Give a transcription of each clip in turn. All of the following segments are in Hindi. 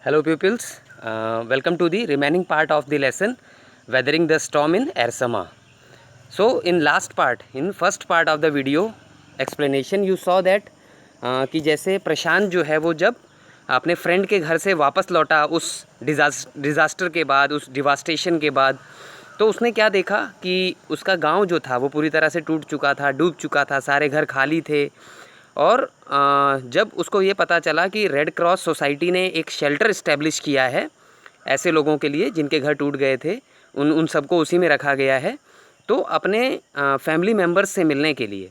Hello pupils, welcome to the remaining part of the lesson Weathering the Storm in Ersama. So in first part of the video explanation you saw that कि जैसे प्रशांत जो है वो जब अपने फ्रेंड के घर से वापस लौटा उस डिज़ास्टर के बाद, उस डिवास्टेशन के बाद, तो उसने क्या देखा कि उसका गांव जो था वो पूरी तरह से टूट चुका था, डूब चुका था, सारे घर खाली थे। और जब उसको ये पता चला कि रेड क्रॉस सोसाइटी ने एक शेल्टर इस्टेब्लिश किया है ऐसे लोगों के लिए जिनके घर टूट गए थे, उन सबको उसी में रखा गया है। तो अपने फैमिली मेम्बर्स से मिलने के लिए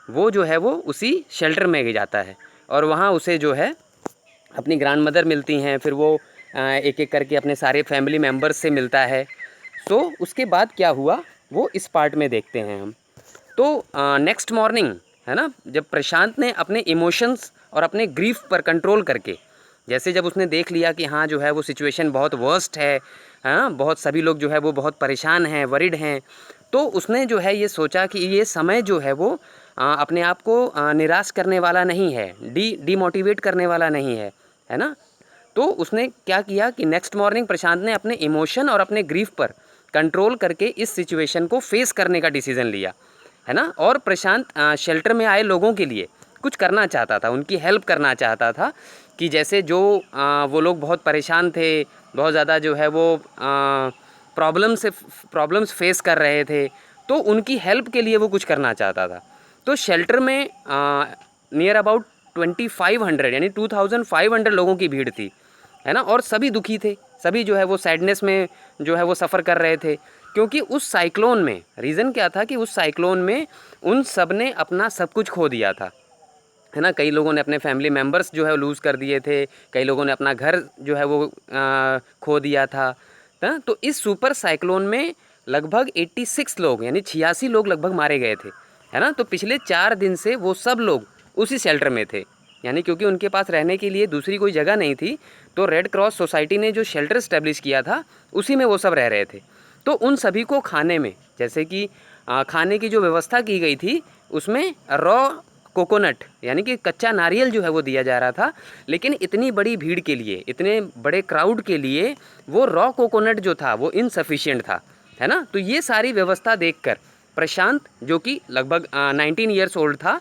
वो जो है वो उसी शेल्टर में जाता है और वहाँ उसे जो है अपनी ग्रैंड मदर मिलती हैं, फिर वो एक एक करके अपने सारे फैमिली मेम्बर्स से मिलता है। तो उसके बाद क्या हुआ वो इस पार्ट में देखते हैं हम। तो नेक्स्ट मॉर्निंग है ना, जब प्रशांत ने अपने इमोशंस और अपने ग्रीफ पर कंट्रोल करके, जैसे जब उसने देख लिया कि हाँ जो है वो सिचुएशन बहुत वर्स्ट है, हाँ बहुत सभी लोग जो है वो बहुत परेशान हैं, वरिड हैं, तो उसने जो है ये सोचा कि ये समय जो है वो अपने आप को निराश करने वाला नहीं है, डीमोटिवेट करने वाला नहीं है ना। तो उसने क्या किया कि नेक्स्ट मॉर्निंग प्रशांत ने अपने इमोशन और अपने ग्रीफ पर कंट्रोल करके इस सिचुएशन को फेस करने का डिसीज़न लिया, है ना। और प्रशांत शेल्टर में आए लोगों के लिए कुछ करना चाहता था, उनकी हेल्प करना चाहता था कि जैसे जो वो लोग बहुत परेशान थे, बहुत ज़्यादा जो है वो प्रॉब्लम्स फेस कर रहे थे, तो उनकी हेल्प के लिए वो कुछ करना चाहता था। तो शेल्टर में नियर अबाउट 2500 यानी 2500 लोगों की भीड़ थी, है ना। और सभी दुखी थे, सभी जो है वो सैडनेस में जो है वो सफ़र कर रहे थे, क्योंकि उस साइक्लोन में रीज़न क्या था कि उस साइक्लोन में उन सब ने अपना सब कुछ खो दिया था, है ना। कई लोगों ने अपने फैमिली मेम्बर्स जो है लूज़ कर दिए थे, कई लोगों ने अपना घर जो है वो खो दिया था ना। तो इस सुपर साइक्लोन में लगभग 86 लोग यानी 86 लोग लगभग मारे गए थे, है ना। तो पिछले 4 दिन से वो सब लोग उसी शेल्टर में थे, यानी क्योंकि उनके पास रहने के लिए दूसरी कोई जगह नहीं थी, तो रेड क्रॉस सोसाइटी ने जो शेल्टर इस्टेब्लिश किया था उसी में वो सब रह रहे थे। तो उन सभी को खाने में, जैसे कि खाने की जो व्यवस्था की गई थी उसमें रॉ कोकोनट यानी कि कच्चा नारियल जो है वो दिया जा रहा था, लेकिन इतनी बड़ी भीड़ के लिए, इतने बड़े क्राउड के लिए वो रॉ कोकोनट जो था वो इनसफिशिएंट था, है ना। तो ये सारी व्यवस्था देखकर प्रशांत, जो कि लगभग 19 ईयर्स ओल्ड था,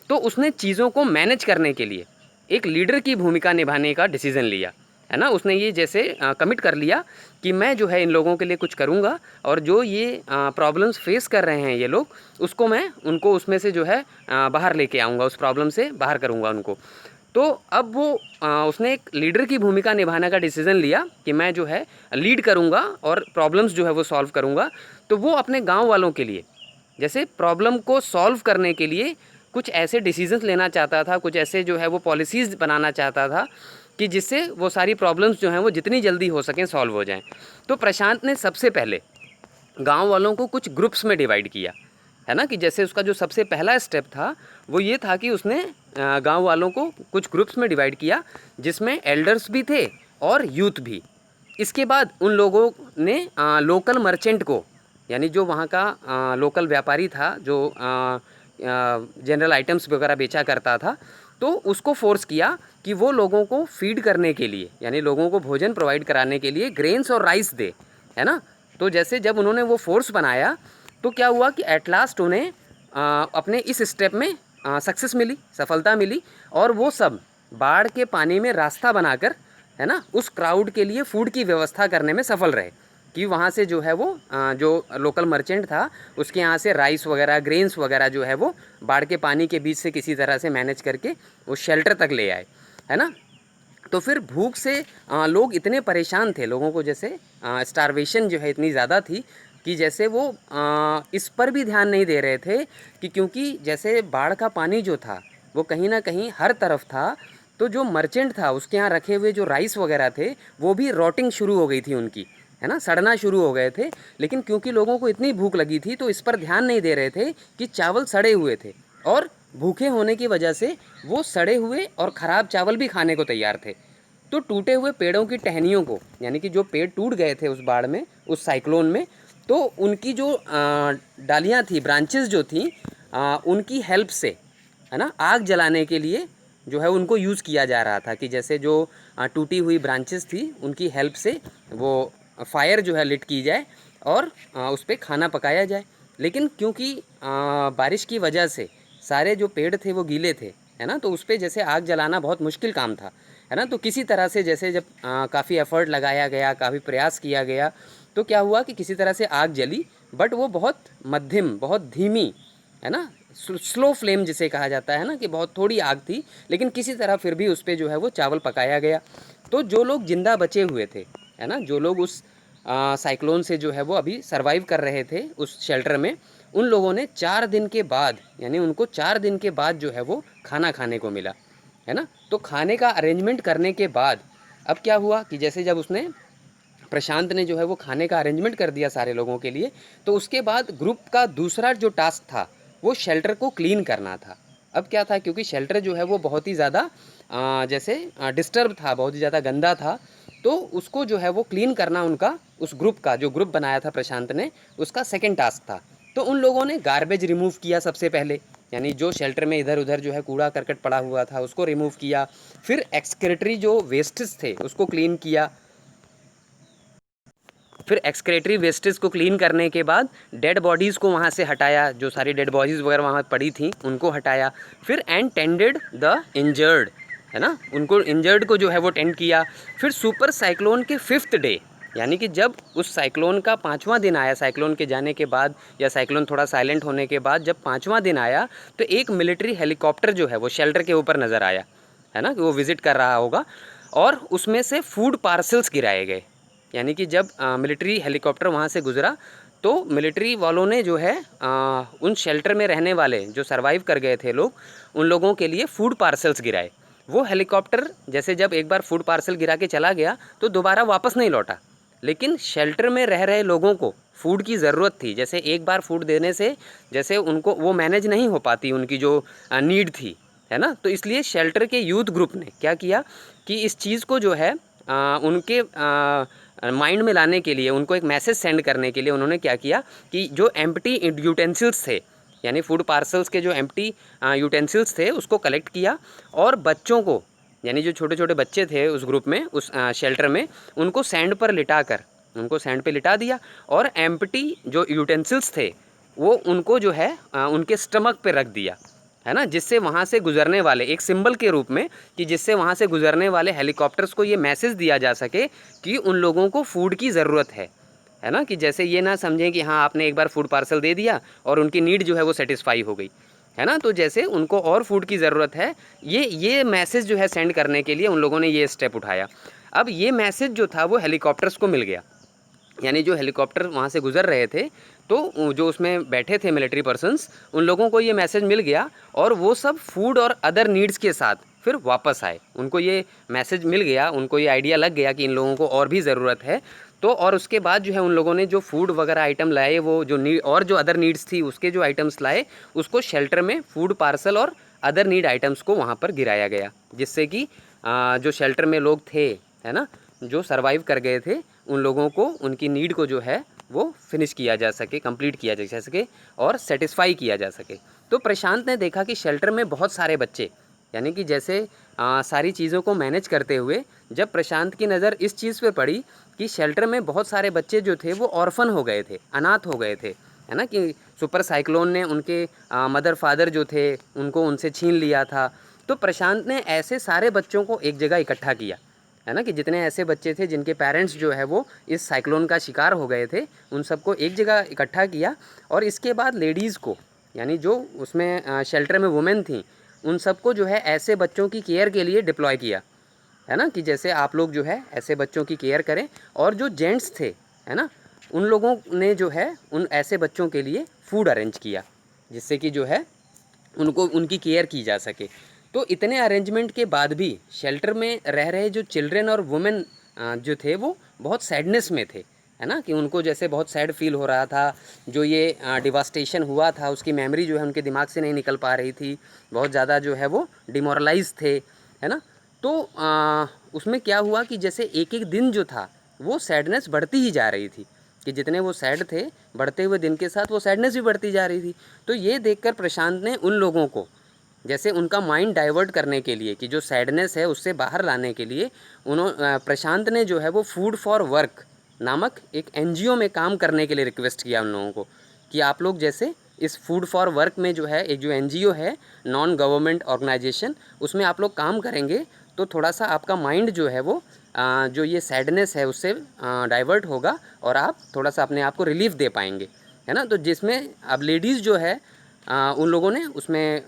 तो उसने चीज़ों को मैनेज करने के लिए एक लीडर की भूमिका निभाने का डिसीज़न लिया, है ना। उसने ये जैसे कमिट कर लिया कि मैं जो है इन लोगों के लिए कुछ करूँगा, और जो ये प्रॉब्लम्स फेस कर रहे हैं ये लोग, उसको मैं उनको उसमें से जो है बाहर लेके आऊँगा, उस प्रॉब्लम से बाहर करूँगा उनको। तो अब वो उसने एक लीडर की भूमिका निभाने का डिसीज़न लिया कि मैं जो है लीड करूँगा और प्रॉब्लम्स जो है वो सॉल्व करूँगा। तो वो अपने गाँव वालों के लिए जैसे प्रॉब्लम को सॉल्व करने के लिए कुछ ऐसे डिसीजंस लेना चाहता था, कुछ ऐसे जो है वो पॉलिसीज़ बनाना चाहता था कि जिससे वो सारी प्रॉब्लम्स जो हैं वो जितनी जल्दी हो सकें सॉल्व हो जाएं। तो प्रशांत ने सबसे पहले गांव वालों को कुछ ग्रुप्स में डिवाइड किया, है ना। कि जैसे उसका जो सबसे पहला स्टेप था वो ये था कि उसने गांव वालों को कुछ ग्रुप्स में डिवाइड किया, जिसमें एल्डर्स भी थे और यूथ भी। इसके बाद उन लोगों ने लोकल मर्चेंट को, यानी जो वहाँ का लोकल व्यापारी था जो जनरल आइटम्स वगैरह बेचा करता था, तो उसको फोर्स किया कि वो लोगों को फीड करने के लिए, यानी लोगों को भोजन प्रोवाइड कराने के लिए ग्रेन्स और राइस दे, है ना। तो जैसे जब उन्होंने वो फोर्स बनाया तो क्या हुआ कि एट लास्ट उन्हें अपने इस स्टेप में सक्सेस मिली, सफलता मिली, और वो सब बाढ़ के पानी में रास्ता बनाकर, है ना, उस क्राउड के लिए फूड की व्यवस्था करने में सफल रहे कि वहाँ से जो है वो जो लोकल मर्चेंट था उसके यहाँ से राइस वगैरह, ग्रेन्स वगैरह जो है वो बाढ़ के पानी के बीच से किसी तरह से मैनेज करके वो शेल्टर तक ले आए, है ना। तो फिर भूख से लोग इतने परेशान थे, लोगों को जैसे स्टारवेशन जो है इतनी ज़्यादा थी कि जैसे वो इस पर भी ध्यान नहीं दे रहे थे कि क्योंकि जैसे बाढ़ का पानी जो था वो कहीं ना कहीं हर तरफ था, तो जो मर्चेंट था उसके यहाँ रखे हुए जो राइस वगैरह थे वो भी रॉटिंग शुरू हो गई थी उनकी, है ना, सड़ना शुरू हो गए थे। लेकिन क्योंकि लोगों को इतनी भूख लगी थी तो इस पर ध्यान नहीं दे रहे थे कि चावल सड़े हुए थे, और भूखे होने की वजह से वो सड़े हुए और ख़राब चावल भी खाने को तैयार थे। तो टूटे हुए पेड़ों की टहनियों को, यानी कि जो पेड़ टूट गए थे उस बाढ़ में, उस साइक्लोन में, तो उनकी जो डालियाँ थी, ब्रांचेस जो थी, उनकी हेल्प से, है ना, आग जलाने के लिए जो है उनको यूज़ किया जा रहा था। कि जैसे जो टूटी हुई ब्रांचेस थी उनकी हेल्प से वो फायर जो है लिट की जाए और उस पर खाना पकाया जाए। लेकिन क्योंकि बारिश की वजह से सारे जो पेड़ थे वो गीले थे, है ना, तो उस पर जैसे आग जलाना बहुत मुश्किल काम था, है ना। तो किसी तरह से जैसे जब काफ़ी एफर्ट लगाया गया, काफ़ी प्रयास किया गया, तो क्या हुआ कि किसी तरह से आग जली, बट वो बहुत मध्यम, बहुत धीमी, है ना, स्लो फ्लेम जिसे कहा जाता है ना, कि बहुत थोड़ी आग थी, लेकिन किसी तरह फिर भी उस पर जो है वो चावल पकाया गया। तो जो लोग जिंदा बचे हुए थे, है ना, जो लोग उस साइक्लोन से जो है वो अभी सरवाइव कर रहे थे उस शेल्टर में, उन लोगों ने 4 दिन के बाद, यानी उनको 4 दिन के बाद जो है वो खाना खाने को मिला, है ना। तो खाने का अरेंजमेंट करने के बाद अब क्या हुआ कि जैसे जब उसने प्रशांत ने जो है वो खाने का अरेंजमेंट कर दिया सारे लोगों के लिए, तो उसके बाद ग्रुप का दूसरा जो टास्क था वो शेल्टर को क्लीन करना था। अब क्या था, क्योंकि शेल्टर जो है वो बहुत ही ज़्यादा जैसे डिस्टर्ब था, बहुत ही ज़्यादा गंदा था, तो उसको जो है वो क्लीन करना उनका, उस ग्रुप का जो ग्रुप बनाया था प्रशांत ने, उसका सेकंड टास्क था। तो उन लोगों ने गार्बेज रिमूव किया सबसे पहले, यानी जो शेल्टर में इधर उधर जो है कूड़ा करकट पड़ा हुआ था उसको रिमूव किया। फिर एक्सक्रेटरी जो वेस्टेज थे उसको क्लीन किया। फिर एक्सक्रेटरी वेस्टेज को क्लीन करने के बाद डेड बॉडीज़ को वहाँ से हटाया, जो सारी डेड बॉडीज़ वगैरह वहाँ पड़ी थी उनको हटाया। फिर एंड टेंडेड द इंजर्ड, है ना, उनको इंजर्ड को जो है वो टेंड किया। फिर सुपर साइक्लोन के 5th डे, यानी कि जब उस साइक्लोन का 5वां दिन आया, साइक्लोन के जाने के बाद या साइक्लोन थोड़ा साइलेंट होने के बाद जब 5वां दिन आया, तो एक मिलिट्री हेलीकॉप्टर जो है वो शेल्टर के ऊपर नज़र आया, है ना, कि वो विज़िट कर रहा होगा, और उसमें से फूड पार्सल्स गिराए गए। यानी कि जब मिलिट्री हेलीकॉप्टर वहाँ से गुजरा तो मिलिट्री वालों ने जो है उन शेल्टर में रहने वाले जो सरवाइव कर गए थे लोग, उन लोगों के लिए फूड पार्सल्स गिराए। वो हेलीकॉप्टर जैसे जब एक बार फूड पार्सल गिरा के चला गया तो दोबारा वापस नहीं लौटा, लेकिन शेल्टर में रह रहे लोगों को फूड की ज़रूरत थी। जैसे एक बार फूड देने से जैसे उनको वो मैनेज नहीं हो पाती उनकी जो नीड थी, है ना। तो इसलिए शेल्टर के यूथ ग्रुप ने क्या किया कि इस चीज़ को जो है उनके माइंड में लाने के लिए, उनको एक मैसेज सेंड करने के लिए उन्होंने क्या किया कि जो एम्प्टी यूटेंसिल्स थे, यानी फूड पार्सल्स के जो एम्प्टी यूटेंसिल्स थे उसको कलेक्ट किया, और बच्चों को, यानी जो छोटे छोटे बच्चे थे उस ग्रुप में, उस शेल्टर में, उनको सैंड पर लिटा कर, उनको सैंड पे लिटा दिया, और एम्प्टी जो यूटेंसिल्स थे वो उनको जो है उनके स्टमक पे रख दिया, है ना, जिससे वहाँ से गुजरने वाले, एक सिंबल के रूप में, कि जिससे वहाँ से गुजरने वाले हेलीकॉप्टर्स को ये मैसेज दिया जा सके कि उन लोगों को फूड की ज़रूरत है ना, कि जैसे ये ना समझें कि हाँ आपने एक बार फूड पार्सल दे दिया और उनकी नीड जो है वो सेटिस्फाई हो गई, है ना। तो जैसे उनको और फूड की ज़रूरत है, ये मैसेज जो है सेंड करने के लिए उन लोगों ने ये स्टेप उठाया। अब ये मैसेज जो था वो हेलीकॉप्टर्स को मिल गया, यानी जो हेलीकॉप्टर वहाँ से गुज़र रहे थे, तो जो उसमें बैठे थे मिलिट्री पर्सन्स, उन लोगों को ये मैसेज मिल गया, और वो सब फूड और अदर नीड्स के साथ फिर वापस आए। उनको ये मैसेज मिल गया, उनको ये आइडिया लग गया कि इन लोगों को और भी ज़रूरत है। तो और उसके बाद जो है उन लोगों ने जो फूड वगैरह आइटम लाए, वो जो नीड और जो अदर नीड्स थी उसके जो आइटम्स लाए, उसको शेल्टर में फूड पार्सल और अदर नीड आइटम्स को वहाँ पर गिराया गया, जिससे कि जो शेल्टर में लोग थे, है ना, जो सरवाइव कर गए थे, उन लोगों को उनकी नीड को जो है वो फिनिश किया जा सके, कंप्लीट किया जा सके और सेटिस्फाई किया जा सके। तो प्रशांत ने देखा कि शेल्टर में बहुत सारे बच्चे, यानी कि जैसे सारी चीज़ों को मैनेज करते हुए जब प्रशांत की नज़र इस चीज़ पे पड़ी कि शेल्टर में बहुत सारे बच्चे जो थे वो ऑर्फन हो गए थे, अनाथ हो गए थे, है ना, कि सुपर साइक्लोन ने उनके मदर फादर जो थे उनको उनसे छीन लिया था। तो प्रशांत ने ऐसे सारे बच्चों को एक जगह इकट्ठा किया, है ना, कि जितने ऐसे बच्चे थे जिनके पेरेंट्स जो है वो इस साइक्लोन का शिकार हो गए थे, उन सबको एक जगह इकट्ठा किया। और इसके बाद लेडीज़ को, यानी जो उसमें शेल्टर में वुमेन थी, उन सबको जो है ऐसे बच्चों की केयर के लिए डिप्लॉय किया, है ना, कि जैसे आप लोग जो है ऐसे बच्चों की केयर करें। और जो जेंट्स थे, है ना, उन लोगों ने जो है उन ऐसे बच्चों के लिए फूड अरेंज किया, जिससे कि जो है उनको उनकी केयर की जा सके। तो इतने अरेंजमेंट के बाद भी शेल्टर में रह रहे जो चिल्ड्रन और वुमेन जो थे वो बहुत सैडनेस में थे, है ना, कि उनको जैसे बहुत सैड फील हो रहा था। जो ये डिवास्टेशन हुआ था उसकी मेमोरी जो है उनके दिमाग से नहीं निकल पा रही थी, बहुत ज़्यादा जो है वो डिमोरलाइज थे, है ना। तो उसमें क्या हुआ कि जैसे एक एक दिन जो था वो सैडनेस बढ़ती ही जा रही थी, कि जितने वो सैड थे, बढ़ते हुए दिन के साथ वो सैडनेस भी बढ़ती जा रही थी। तो ये देखकर प्रशांत ने उन लोगों को जैसे उनका माइंड डाइवर्ट करने के लिए, कि जो सैडनेस है उससे बाहर लाने के लिए प्रशांत ने जो है वो फूड फॉर वर्क नामक एक एनजीओ में काम करने के लिए रिक्वेस्ट किया उन लोगों को, कि आप लोग जैसे इस फूड फॉर वर्क में जो है, एक जो एनजीओ है, नॉन गवर्नमेंट ऑर्गेनाइजेशन, उसमें आप लोग काम करेंगे तो थोड़ा सा आपका माइंड जो है वो जो ये सैडनेस है उससे डाइवर्ट होगा और आप थोड़ा सा अपने आप को रिलीफ दे पाएंगे, है ना। तो जिसमें अब लेडीज़ जो है उन लोगों ने उसमें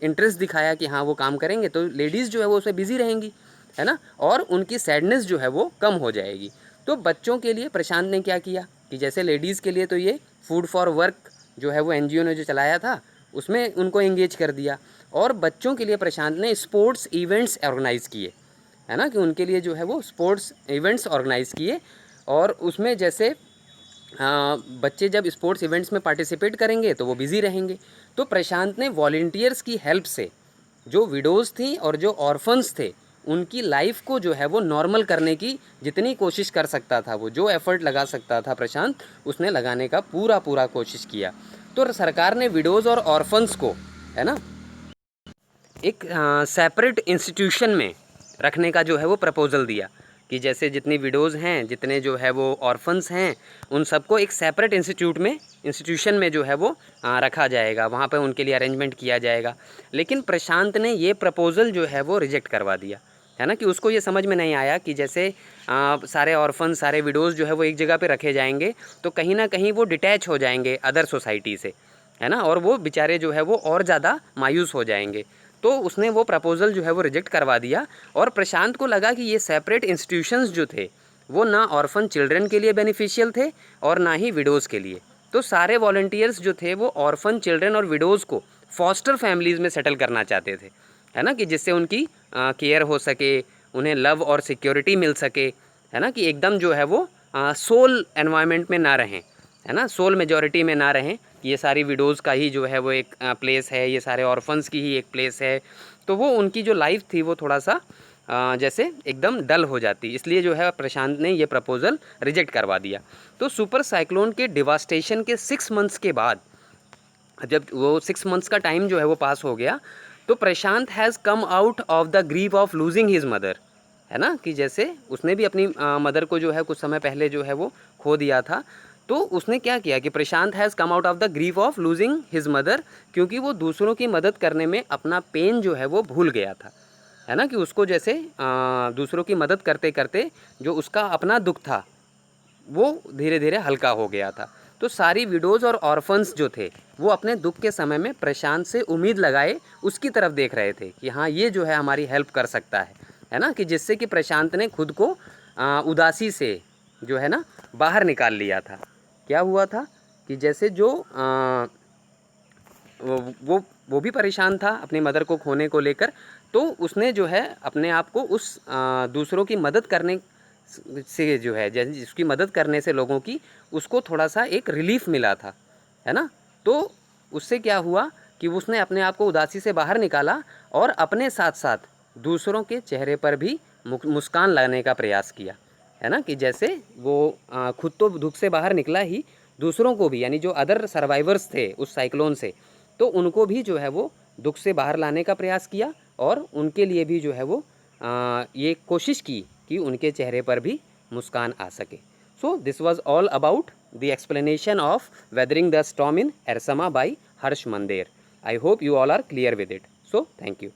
इंटरेस्ट दिखाया कि हाँ वो काम करेंगे, तो लेडीज़ जो है वो उसमें बिज़ी रहेंगी, है ना, और उनकी सैडनेस जो है वो कम हो जाएगी। तो बच्चों के लिए प्रशांत ने क्या किया कि जैसे लेडीज़ के लिए तो ये फूड फॉर वर्क जो है वो एनजीओ ने जो चलाया था उसमें उनको एंगेज कर दिया, और बच्चों के लिए प्रशांत ने स्पोर्ट्स इवेंट्स ऑर्गेनाइज़ किए, है ना, कि उनके लिए जो है वो स्पोर्ट्स इवेंट्स ऑर्गेनाइज़ किए। और उसमें जैसे बच्चे जब स्पोर्ट्स इवेंट्स में पार्टिसिपेट करेंगे तो वो बिज़ी रहेंगे। तो प्रशांत ने वॉलंटियर्स की हेल्प से जो विडोज़ थी और जो ऑर्फन्स थे उनकी लाइफ को जो है वो नॉर्मल करने की जितनी कोशिश कर सकता था, वो जो एफ़र्ट लगा सकता था प्रशांत, उसने लगाने का पूरा कोशिश किया। तो सरकार ने विडोज़ और ऑर्फन्स को, है ना, एक सेपरेट इंस्टीट्यूशन में रखने का जो है वो प्रपोज़ल दिया, कि जैसे जितनी विडोज़ हैं, जितने जो है वो ऑर्फन्स हैं, उन सबको एक सेपरेट इंस्टीट्यूशन में जो है वो रखा जाएगा, वहाँ पे उनके लिए अरेंजमेंट किया जाएगा। लेकिन प्रशांत ने ये प्रपोज़ल जो है वो रिजेक्ट करवा दिया, है ना, कि उसको ये समझ में नहीं आया कि जैसे सारे ऑर्फन, सारे विडोज़ जो है वो एक जगह पे रखे जाएंगे तो कहीं ना कहीं वो डिटैच हो जाएंगे अदर सोसाइटी से, है ना, और वो बेचारे जो है वो और ज़्यादा मायूस हो जाएंगे। तो उसने वो प्रपोज़ल जो है वो रिजेक्ट करवा दिया, और प्रशांत को लगा कि ये सेपरेट इंस्टीट्यूशंस जो थे वो ना ऑर्फन चिल्ड्रन के लिए बेनिफिशियल थे और ना ही विडोज़ के लिए। तो सारे वॉलंटियर्स जो थे वो ऑर्फन चिल्ड्रन और विडोज़ को फॉस्टर फैमिलीज़ में सेटल करना चाहते थे, है ना, कि जिससे उनकी केयर हो सके, उन्हें लव और सिक्योरिटी मिल सके, है ना, कि एकदम जो है वो सोल एनवायरनमेंट में ना रहें, है ना, सोल मेजॉरिटी में ना रहें, कि ये सारी विडोज़ का ही जो है वो एक प्लेस है, ये सारे ऑर्फन्स की ही एक प्लेस है। तो वो उनकी जो लाइफ थी वो थोड़ा सा जैसे एकदम डल हो जाती, इसलिए जो है प्रशांत ने ये प्रपोज़ल रिजेक्ट करवा दिया। तो सुपर साइक्लोन के डिवास्टेशन के 6 मंथ्स के बाद, जब वो 6 मंथ्स का टाइम जो है वो पास हो गया, तो Prashant has come out of the grief of losing his mother, है ना, कि जैसे उसने भी अपनी मदर को जो है कुछ समय पहले जो है वो खो दिया था। तो उसने क्या किया कि Prashant has come out of the grief of losing his mother, क्योंकि वो दूसरों की मदद करने में अपना पेन जो है वो भूल गया था, है ना, कि उसको जैसे दूसरों की मदद करते करते जो उसका अपना दुख था वो धीरे धीरे हल्का हो गया था। तो सारी विडोज़ और ऑर्फन्स जो थे वो अपने दुख के समय में प्रशांत से उम्मीद लगाए उसकी तरफ देख रहे थे कि हाँ ये जो है हमारी हेल्प कर सकता है ना, कि जिससे कि प्रशांत ने खुद को उदासी से जो है ना बाहर निकाल लिया था। क्या हुआ था कि जैसे जो वो भी परेशान था अपनी मदर को खोने को लेकर, तो उसने जो है अपने आप को उस दूसरों की मदद करने से जो है, जैसे जिसकी मदद करने से लोगों की, उसको थोड़ा सा एक रिलीफ मिला था, है ना। तो उससे क्या हुआ कि उसने अपने आप को उदासी से बाहर निकाला और अपने साथ साथ दूसरों के चेहरे पर भी मुस्कान लाने का प्रयास किया, है ना, कि जैसे वो खुद तो दुख से बाहर निकला ही, दूसरों को भी, यानी जो अदर सर्वाइवर्स थे उस साइक्लोन से, तो उनको भी जो है वो दुख से बाहर लाने का प्रयास किया, और उनके लिए भी जो है वो ये कोशिश की कि उनके चेहरे पर भी मुस्कान आ सके। So this was all about the explanation of weathering the storm in Ersama by Harsh Mander. I hope you all are clear with it. So thank you.